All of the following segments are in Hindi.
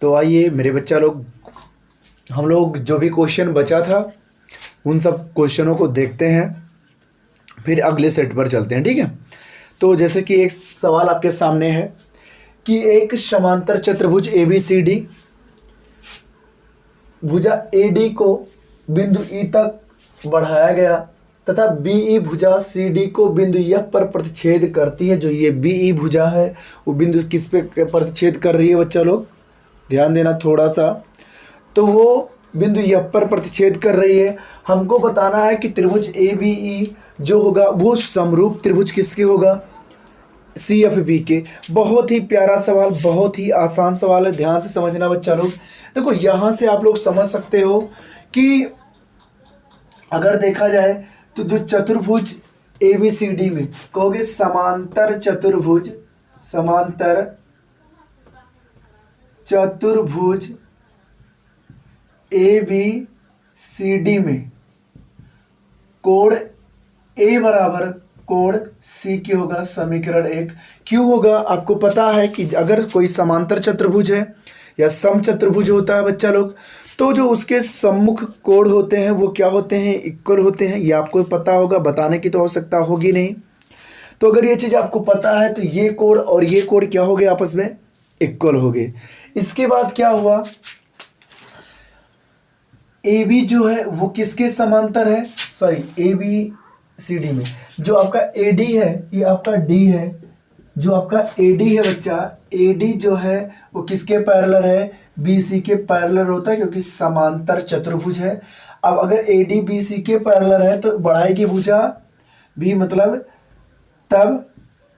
तो आइए मेरे बच्चा लोग, हम लोग जो भी क्वेश्चन बचा था उन सब क्वेश्चनों को देखते हैं, फिर अगले सेट पर चलते हैं। ठीक है, तो जैसे कि एक सवाल आपके सामने है कि एक समांतर चतुर्भुज ए बी सी डी, भुजा ए डी को बिंदु ई तक बढ़ाया गया तथा बी ई भुजा सी डी को बिंदु एफ पर प्रतिच्छेद करती है। जो ये बी ई भुजा है वो बिंदु किस पे प्रतिच्छेद कर रही है बच्चा लोग, ध्यान देना थोड़ा सा। तो वो बिंदु एफ पर प्रतिच्छेद कर रही है। हमको बताना है कि त्रिभुज ए बी ई जो होगा वो समरूप त्रिभुज किसके होगा, सी एफ बी के। बहुत ही प्यारा सवाल, बहुत ही आसान सवाल है, ध्यान से समझना बच्चा लोग। देखो यहाँ से आप लोग समझ सकते हो कि अगर देखा जाए तो जो चतुर्भुज ए बी सी डी में कहोगे समांतर चतुर्भुज, समांतर चतुर्भुज ए बी सी डी में कोण ए बराबर कोण सी के होगा, समीकरण 1। क्यों होगा, आपको पता है कि अगर कोई समांतर चतुर्भुज है या समचतुर्भुज होता है बच्चा लोग, तो जो उसके सम्मुख कोण होते हैं वो क्या होते हैं, इक्वल होते हैं। ये आपको पता होगा, बताने की तो आवश्यकता होगी नहीं। तो अगर ये चीज़ आपको पता है तो ये कोण और ये कोण क्या हो गए, आपस में इक्वल हो गए। इसके बाद क्या हुआ, ए बी जो है वो किसके समांतर है, sorry A B C D में जो आपका ए डी है, ये आपका डी है, जो आपका ए डी है बच्चा, ए डी जो है वो किसके पैरेलल है, बी सी के पैरेलल होता है, क्योंकि समांतर चतुर्भुज है। अब अगर ए डी बी सी के पैरेलल है तो बढ़ाएगी भुजा भी, मतलब तब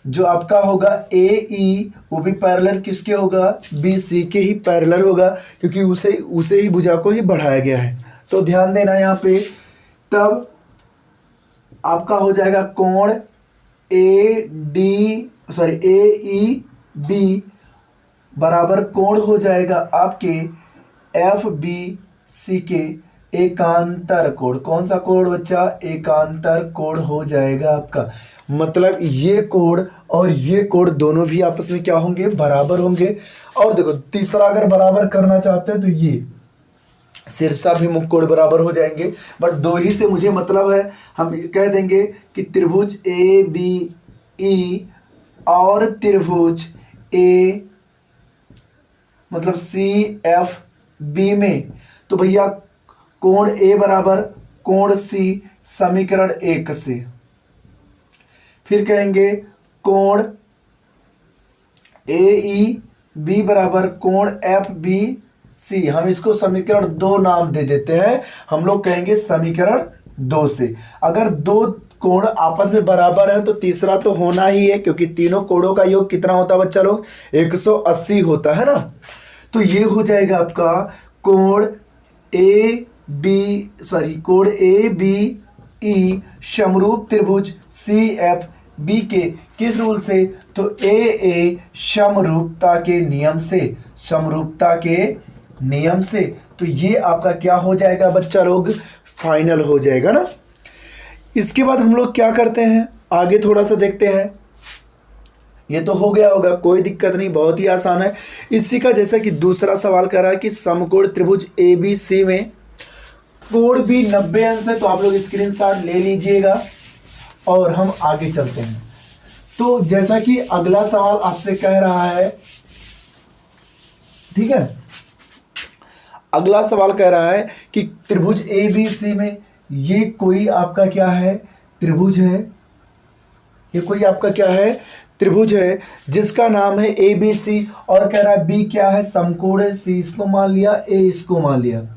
जो आपका होगा ए ई वो भी पैरेलल किसके होगा, बी सी के ही पैरेलल होगा, क्योंकि उसे ही भुजा को ही बढ़ाया गया है। तो ध्यान देना यहाँ पे, तब आपका हो जाएगा कोण A D sorry A E B बराबर कोण हो जाएगा आपके एफ बी सी के एकांतर कोण। कौन सा कोण बच्चा, एकांतर कोण हो जाएगा आपका। मतलब ये कोण और ये कोण दोनों भी आपस में क्या होंगे, बराबर होंगे। और देखो तीसरा अगर बराबर करना चाहते हैं तो ये शीर्षाभिमुख कोण बराबर हो जाएंगे, बट दो ही से मुझे मतलब है। हम कह देंगे कि त्रिभुज ए बी ई और त्रिभुज ए मतलब सी एफ बी में, तो भैया कोण ए बराबर कोण सी, समीकरण 1 से। फिर कहेंगे कोण ए ई बी बराबर कोण एफ बी सी, हम इसको समीकरण 2 नाम दे देते हैं, हम लोग कहेंगे समीकरण 2 से। अगर दो कोण आपस में बराबर है तो तीसरा तो होना ही है, क्योंकि तीनों कोणों का योग कितना होता है बच्चा लोग, 180 होता है ना। तो ये हो जाएगा आपका कोण ए बी ई समरूप त्रिभुज सी एफ बी के किस रूल से, तो ए समरूपता के नियम से, समरूपता के नियम से। तो ये आपका क्या हो जाएगा बच्चा लोग, फाइनल हो जाएगा ना। इसके बाद हम लोग क्या करते हैं, आगे थोड़ा सा देखते हैं। ये तो हो गया होगा, कोई दिक्कत नहीं, बहुत ही आसान है। इसी का जैसा कि दूसरा सवाल कर रहा है कि समकोण त्रिभुज ए बी सी में कोण भी 90 अंश है, तो आप लोग स्क्रीनशॉट ले लीजिएगा और हम आगे चलते हैं। तो जैसा कि अगला सवाल आपसे कह रहा है, ठीक है, अगला सवाल कह रहा है कि त्रिभुज ए बी सी में ये कोई आपका क्या है, त्रिभुज है, ये कोई आपका क्या है, त्रिभुज है, जिसका नाम है ए बी सी, और कह रहा है बी क्या है, समकोण है, सी इसको मान लिया, ए इसको मान लिया।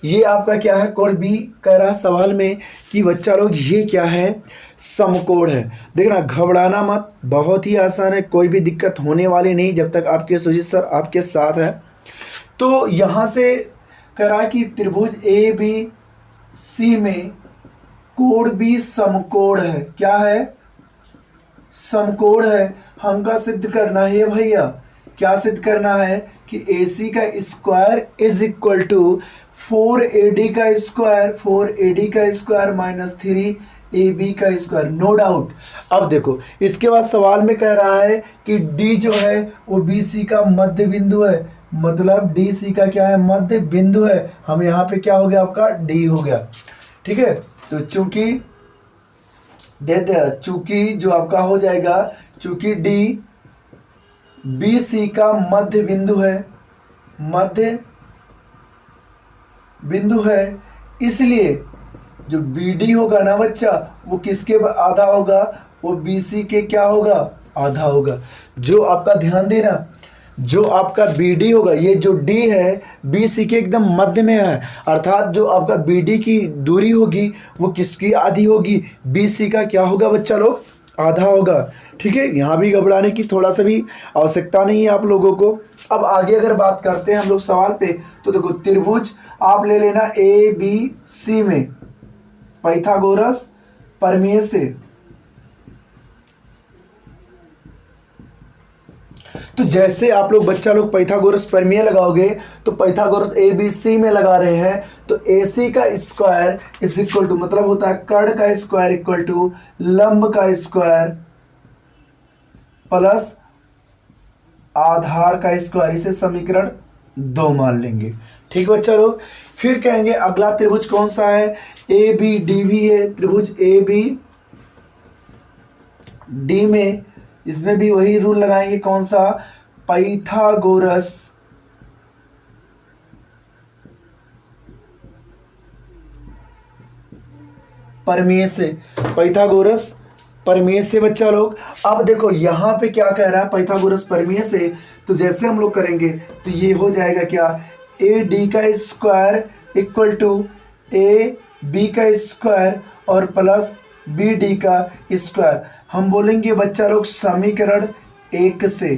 ये आपका क्या है, कोण बी कह रहा है सवाल में कि बच्चा लोग ये क्या है, समकोण है। देखना घबराना मत, बहुत ही आसान है, कोई भी दिक्कत होने वाली नहीं जब तक आपके सुजीत सर आपके साथ है। तो यहाँ से कह रहा है कि त्रिभुज ए बी सी में कोण भी समकोण है, क्या है, समकोण है। हमका सिद्ध करना है भैया, क्या सिद्ध करना है कि ए सी का square is equal to 4AD का स्क्वायर, 4AD का स्क्वायर माइनस 3 ए बी का स्क्वायर, नो डाउट। अब देखो इसके बाद सवाल में कह रहा है कि डी जो है वो बी सी का मध्य बिंदु है, मतलब डी सी का क्या है, मध्य बिंदु है। हम यहाँ पे क्या हो गया, आपका डी हो गया, ठीक है। तो चूंकि चूंकि जो आपका हो जाएगा, चूंकि डी बी सी का मध्य बिंदु है, मध्य बिंदु है, इसलिए जो बी डी होगा ना बच्चा, वो किसके आधा होगा, वो बी सी के क्या होगा, आधा होगा। जो आपका ध्यान देना, जो आपका बी डी होगा, ये जो डी है बी सी के एकदम मध्य में है, अर्थात जो आपका बी डी की दूरी होगी वो किसकी आधी होगी, बी सी का क्या होगा बच्चा लोग, आधा होगा, ठीक है। यहाँ भी घबराने की थोड़ा सा भी आवश्यकता नहीं है आप लोगों को। अब आगे अगर बात करते हैं हम लोग सवाल पे, तो देखो त्रिभुज आप ले लेना ए बी सी में पाइथागोरस प्रमेय से, तो जैसे आप लोग बच्चा लोग पाइथागोरस प्रमेय लगाओगे, तो पाइथागोरस ए बी सी में लगा रहे हैं, तो ए सी का स्क्वायर इज इक्वल टू, मतलब होता है कर्ण का स्क्वायर इक्वल टू लंब का स्क्वायर प्लस आधार का स्क्वायर, इसे समीकरण 2 मान लेंगे, ठीक बच्चा लोग। फिर कहेंगे अगला त्रिभुज कौन सा है, ए बी डी भी है, त्रिभुज ए बी डी में, इसमें भी वही रूल लगाएंगे, कौन सा, पाइथागोरस प्रमेय से, पाइथागोरस प्रमेय से बच्चा लोग। अब देखो यहाँ पे क्या कह रहा है, पाइथागोरस प्रमेय से, तो जैसे हम लोग करेंगे तो ये हो जाएगा क्या, ए डी का square equal to A B का स्क्वायर और प्लस बी डी का स्क्वायर। हम बोलेंगे बच्चा लोग समीकरण 1 से,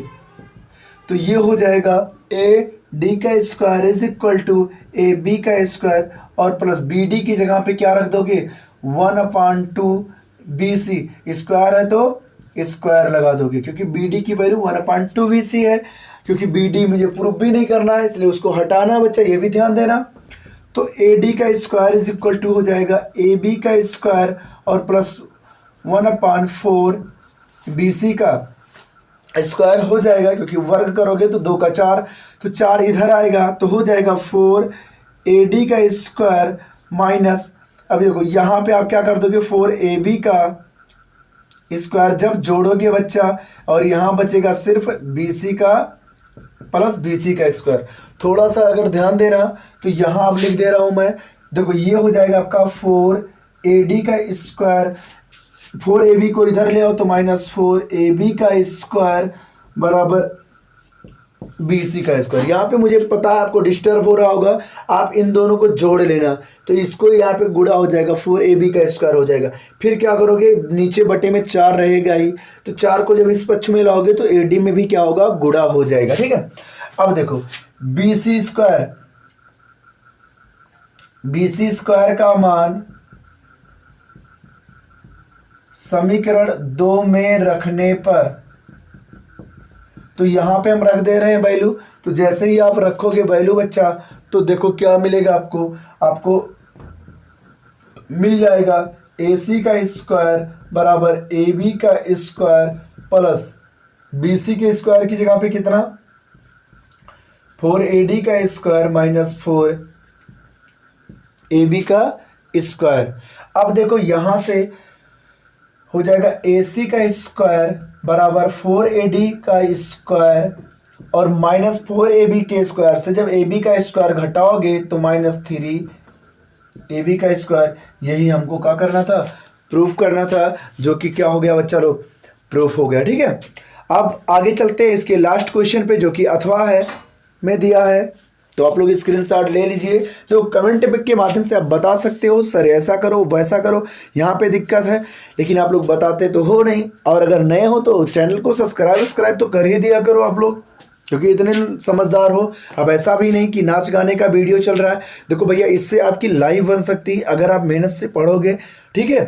तो ये हो जाएगा ए डी का square is equal to A B का स्क्वायर और प्लस बी डी की जगह पे क्या रख दोगे, 1/2 बी सी, स्क्वायर है तो स्क्वायर लगा दोगे, क्योंकि बी डी की वैल्यू 1/2 बी सी है, क्योंकि बी डी मुझे प्रूफ भी नहीं करना है इसलिए उसको हटाना है बच्चा, ये भी ध्यान देना। तो ए डी का स्क्वायर इज इक्वल टू हो जाएगा ए बी का स्क्वायर और प्लस 1/4 बी सी का स्क्वायर हो जाएगा, क्योंकि वर्ग करोगे तो 2 का 4, तो 4 इधर आएगा तो हो जाएगा 4 ए डी का स्क्वायर माइनस, अब देखो यहाँ पे आप क्या कर दोगे, 4 ए बी का स्क्वायर जब जोड़ोगे बच्चा, और यहाँ बचेगा सिर्फ बी सी का प्लस बी सी का स्क्वायर। थोड़ा सा अगर ध्यान देना तो यहाँ अब लिख दे रहा हूँ मैं, देखो ये हो जाएगा आपका 4 ए डी का स्क्वायर, 4 ए बी को इधर ले आओ तो -4 ए बी का स्क्वायर बराबर बी सी का स्क्वायर। यहाँ पे मुझे पता है आपको डिस्टर्ब हो रहा होगा, आप इन दोनों को जोड़ लेना, तो इसको यहाँ पे गुणा हो जाएगा, 4 ए बी का स्क्वायर हो जाएगा। फिर क्या करोगे, नीचे बटे में 4 रहेगा ही, तो 4 को जब इस पक्ष में लाओगे तो ए डी में भी क्या होगा, गुणा हो जाएगा, ठीक है। अब देखो बी सी स्क्वायर का मान समीकरण 2 में रखने पर, तो यहाँ पे हम रख दे रहे हैं वैल्यू, तो जैसे ही आप रखोगे वैल्यू बच्चा, तो देखो क्या मिलेगा आपको मिल जाएगा ए सी का स्क्वायर बराबर ए बी का स्क्वायर प्लस बी सी के स्क्वायर की जगह पे कितना, 4 ए डी का स्क्वायर माइनस 4 ए बी का स्क्वायर। अब देखो यहाँ से हो जाएगा ए सी का स्क्वायर बराबर 4 ए डी का स्क्वायर और -4 ए बी के स्क्वायर से जब ए बी का स्क्वायर घटाओगे तो -3 ए बी का स्क्वायर। यही हमको क्या करना था, प्रूफ करना था, जो कि क्या हो गया बच्चा लोग, प्रूफ हो गया, ठीक है। अब आगे चलते हैं इसके लास्ट क्वेश्चन पे, जो कि अथवा है में दिया है, तो आप लोग स्क्रीनशॉट ले लीजिए। तो कमेंट के माध्यम से आप बता सकते हो सर ऐसा करो वैसा करो, यहाँ पे दिक्कत है, लेकिन आप लोग बताते तो हो नहीं। और अगर नए हो तो चैनल को सब्सक्राइब तो कर ही दिया करो आप लोग, क्योंकि इतने समझदार हो। अब ऐसा भी नहीं कि नाच गाने का वीडियो चल रहा है, देखो भैया इससे आपकी लाइफ बन सकती है अगर आप मेहनत से पढ़ोगे, ठीक है।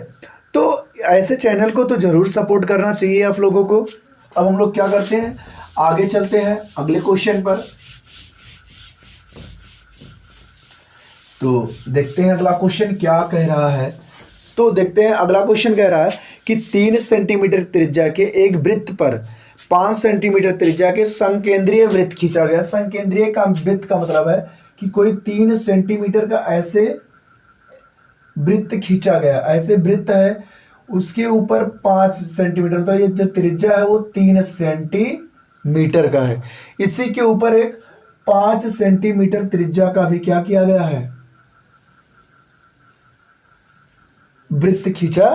तो ऐसे चैनल को तो ज़रूर सपोर्ट करना चाहिए आप लोगों को। अब हम लोग क्या करते हैं, आगे चलते हैं अगले क्वेश्चन पर। तो देखते हैं अगला क्वेश्चन क्या कह रहा है। तो देखते हैं अगला क्वेश्चन कह रहा है कि 3 सेंटीमीटर त्रिज्या के एक वृत्त पर 5 सेंटीमीटर त्रिज्या के संकेंद्रीय वृत्त खींचा गया। संकेंद्रीय का वृत्त का मतलब है कि कोई 3 सेंटीमीटर का ऐसे वृत्त खींचा गया, ऐसे वृत्त है, उसके ऊपर 5 सेंटीमीटर, तो ये जो त्रिज्या है वो 3 सेंटीमीटर का है। इसी के ऊपर एक 5 सेंटीमीटर त्रिज्या का भी क्या किया गया है, वृत्त खींचा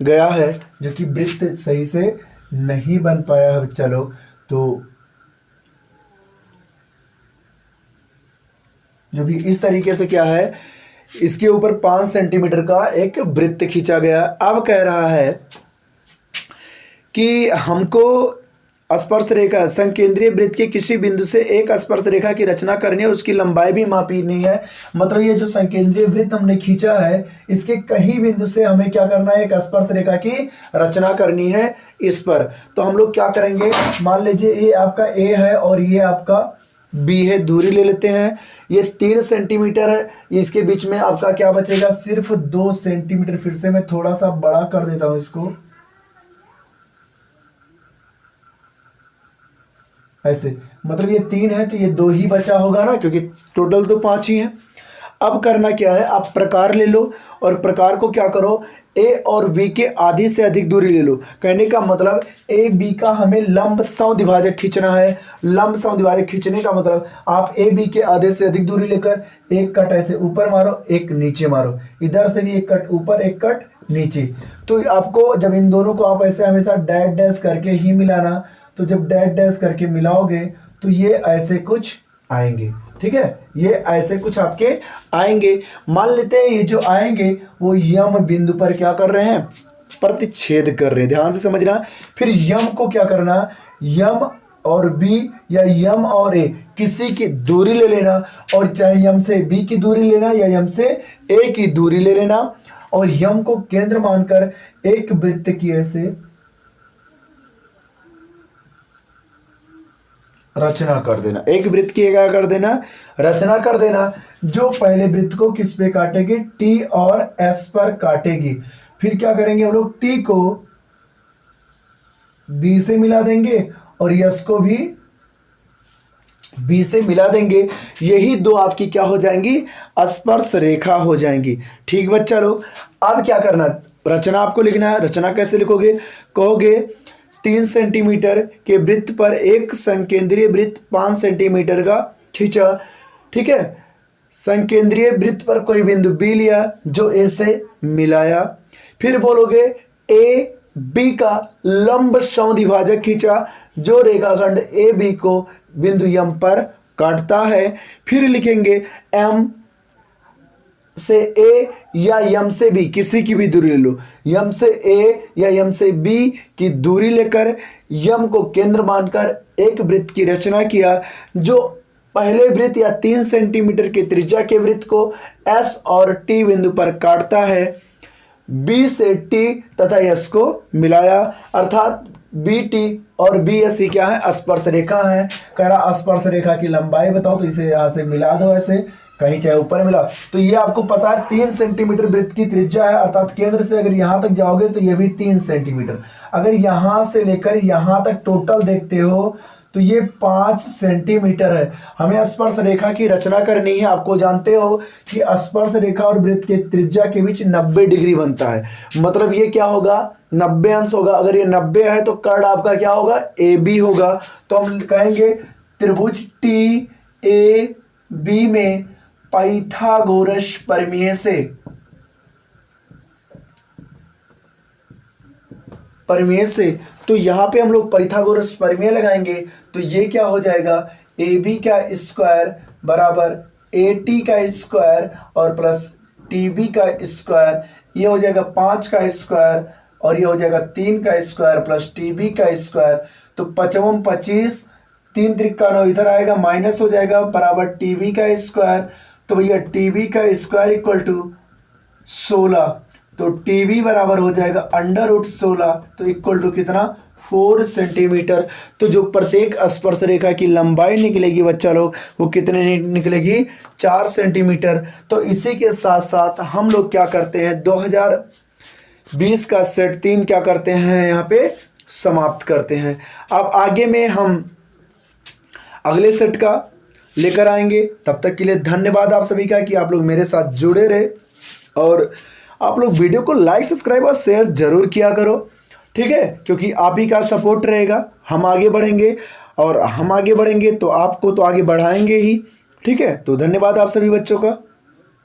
गया है, जो कि वृत्त सही से नहीं बन पाया है बच्चा लोग। तो जो भी इस तरीके से क्या है, इसके ऊपर 5 सेंटीमीटर का एक वृत्त खींचा गया। अब कह रहा है कि हमको स्पर्श रेखा, संकेंद्रीय वृत्त के किसी बिंदु से एक स्पर्श रेखा की रचना करनी है और उसकी लंबाई भी मापनी है। मतलब ये जो संकेंद्रीय वृत्त हमने खींचा है, इसके कहीं बिंदु से हमें क्या करना है, एक स्पर्श रेखा की रचना करनी है इस पर। तो हम लोग क्या करेंगे, मान लीजिए ये आपका ए है और ये आपका बी है, दूरी ले लेते हैं। ये 3 सेंटीमीटर है, इसके बीच में आपका क्या बचेगा, सिर्फ 2 सेंटीमीटर। फिर से मैं थोड़ा सा बड़ा कर देता हूं इसको, ऐसे। मतलब ये 3 है तो ये 2 ही बचा होगा ना, क्योंकि टोटल तो 5 ही है। अब करना क्या है, आप प्रकार ले लो और प्रकार को क्या करो, ए और बी के आधी से अधिक दूरी ले लो। कहने का मतलब ए बी का हमें लंब समद्विभाजक खींचना है। लंब समद्विभाजक खींचने का मतलब आप ए बी के आधे से अधिक दूरी लेकर एक कट ऐसे ऊपर मारो, एक नीचे मारो, इधर से भी एक कट ऊपर, एक कट नीचे। तो आपको जब इन दोनों को आप ऐसे हमेशा डैश डैश करके ही मिलाना, तो जब डैश डैश करके मिलाओगे तो ये ऐसे कुछ आएंगे, ठीक है, ये ऐसे कुछ आपके आएंगे। मान लेते हैं ये जो आएंगे वो यम बिंदु पर क्या कर रहे हैं, प्रतिच्छेद कर रहे हैं, ध्यान से समझना। फिर यम को क्या करना, यम और बी या यम और ए किसी की दूरी ले लेना, और चाहे यम से बी की दूरी लेना या यम से ए की दूरी ले लेना, और यम को केंद्र मानकर एक वृत्त की ऐसे रचना कर देना। एक वृत्त की क्या कर देना, रचना कर देना, जो पहले वृत्त को किस पे काटेगी, टी और एस पर काटेगी। फिर क्या करेंगे हम लोग, टी को बी से मिला देंगे और यस को भी बी से मिला देंगे। यही दो आपकी क्या हो जाएंगी, स्पर्श रेखा हो जाएंगी। ठीक बच्चा लोग, अब क्या करना, रचना आपको लिखना है। रचना कैसे लिखोगे, कहोगे 3 सेंटीमीटर के वृत्त पर एक संकेंद्रीय वृत्त 5 सेंटीमीटर का खींचा। ठीक है, संकेंद्रीय वृत्त पर कोई बिंदु बी लिया जो ए से मिलाया। फिर बोलोगे ए बी का लंब समद्विभाजक खींचा जो रेखाखंड ए बी को बिंदु यम पर काटता है। फिर लिखेंगे एम से ए या यम से बी किसी की भी दूरी ले लो, यम से ए या यम से बी की दूरी लेकर यम को केंद्र मानकर एक वृत्त की रचना किया जो पहले वृत्त या 3 सेंटीमीटर की त्रिज्या के वृत्त को एस और टी बिंदु पर काटता है। बी से टी तथा एस को मिलाया, अर्थात बी टी और बी एस ही क्या है, स्पर्श रेखा है। कह रहा स्पर्श रेखा की लंबाई बताओ, तो इसे यहां से मिला दो, ऐसे कहीं चाहे ऊपर मिला। तो ये आपको पता है 3 सेंटीमीटर वृत्त की त्रिज्या है, अर्थात केंद्र से अगर यहां तक जाओगे तो ये भी 3 सेंटीमीटर। अगर यहां से लेकर यहां तक टोटल देखते हो तो ये 5 सेंटीमीटर है। हमें स्पर्श रेखा की रचना करनी है। आपको जानते हो कि स्पर्श रेखा और वृत्त के त्रिज्या के बीच 90 डिग्री बनता है, मतलब ये क्या होगा, 90 अंश होगा। अगर ये 90 है तो कर्ण आपका क्या होगा, ए बी होगा। तो हम कहेंगे त्रिभुज टी ए बी में पाइथागोरस प्रमेय से तो यहां पे हम लोग पाइथागोरस प्रमेय लगाएंगे। तो ये क्या हो जाएगा, ए बी का स्क्वायर बराबर ए टी का स्क्वायर और प्लस टी बी का स्क्वायर, ये हो जाएगा 5 का स्क्वायर और ये हो जाएगा 3 का स्क्वायर प्लस टी बी का स्क्वायर। तो 5 25, 3 त्रिका 9 इधर आएगा, माइनस हो जाएगा, बराबर टी बी का स्क्वायर। तो भैया टी बी का स्क्वायर इक्वल टू 16, तो टी बी बराबर हो जाएगा √16, तो इक्वल टू कितना, 4 सेंटीमीटर। तो जो प्रत्येक स्पर्श रेखा की लंबाई निकलेगी बच्चा लोग, वो कितने निकलेगी, 4 सेंटीमीटर। तो इसी के साथ साथ हम लोग क्या करते हैं, 20 का सेट 3 क्या करते हैं यहाँ पे समाप्त करते हैं। अब आगे में हम अगले सेट का लेकर आएंगे। तब तक के लिए धन्यवाद आप सभी का कि आप लोग मेरे साथ जुड़े रहे, और आप लोग वीडियो को लाइक सब्सक्राइब और शेयर जरूर किया करो, ठीक है, क्योंकि आप ही का सपोर्ट रहेगा हम आगे बढ़ेंगे, और हम आगे बढ़ेंगे तो आपको तो आगे बढ़ाएंगे ही, ठीक है। तो धन्यवाद आप सभी बच्चों का।